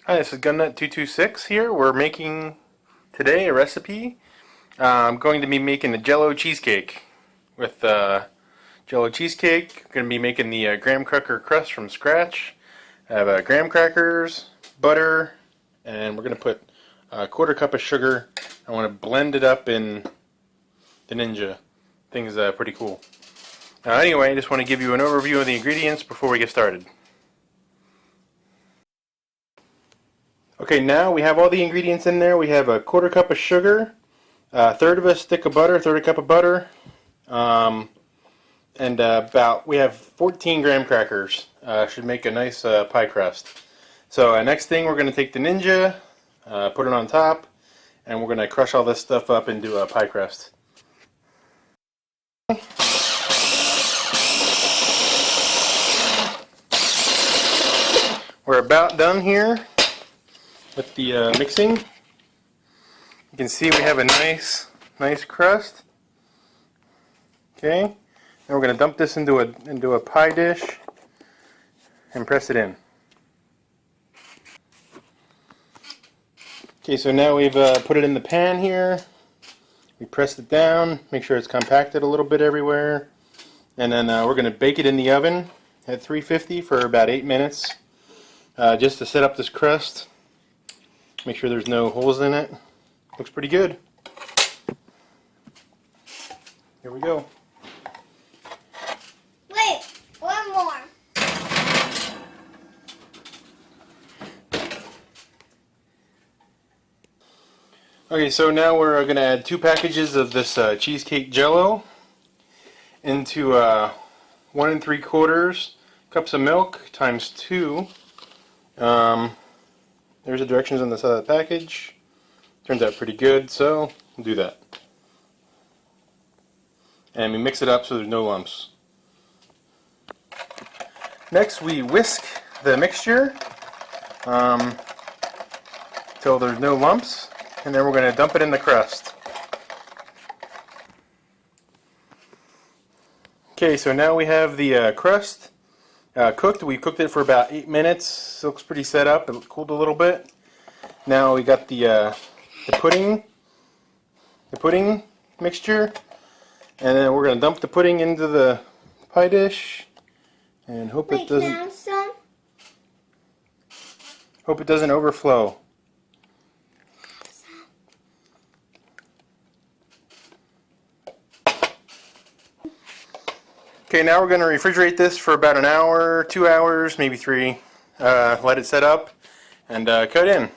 Hi, this is Gunnut226 here. We're making today a recipe. I'm going to be making the Jello Cheesecake. With Jello Cheesecake, I'm going to be making the graham cracker crust from scratch. I have graham crackers, butter, and we're going to put a quarter cup of sugar. I want to blend it up in the Ninja. Thing's pretty cool. Anyway, I just want to give you an overview of the ingredients before we get started. Okay, now we have all the ingredients in there. We have a quarter cup of sugar, a third of a stick of butter, third a cup of butter, and we have 14 graham crackers. Should make a nice pie crust. So next thing, we're going to take the Ninja, put it on top, and we're going to crush all this stuff up into a pie crust. We're about done here with the mixing. You can see we have a nice crust. Okay, now we're going to dump this into a pie dish and press it in. Okay, so now we've put it in the pan here. We pressed it down, make sure it's compacted a little bit everywhere, and then we're going to bake it in the oven at 350 for about 8 minutes, just to set up this crust. Make sure there's no holes in it. Looks pretty good. Here we go. Wait, one more. Okay, so now we're going to add 2 packages of this cheesecake Jello into 1 3/4 cups of milk times 2. There's the directions on the side of the package. Turns out pretty good, so we'll do that. And we mix it up so there's no lumps. Next we whisk the mixture till there's no lumps, and then we're going to dump it in the crust. Okay, so now we have the crust cooked. We cooked it for about 8 minutes. It looks pretty set up. It cooled a little bit. Now we got the pudding mixture, and then we're gonna dump the pudding into the pie dish, and hope it doesn't overflow. Okay, now we're going to refrigerate this for about an hour, 2 hours, maybe 3. Let it set up and cut in.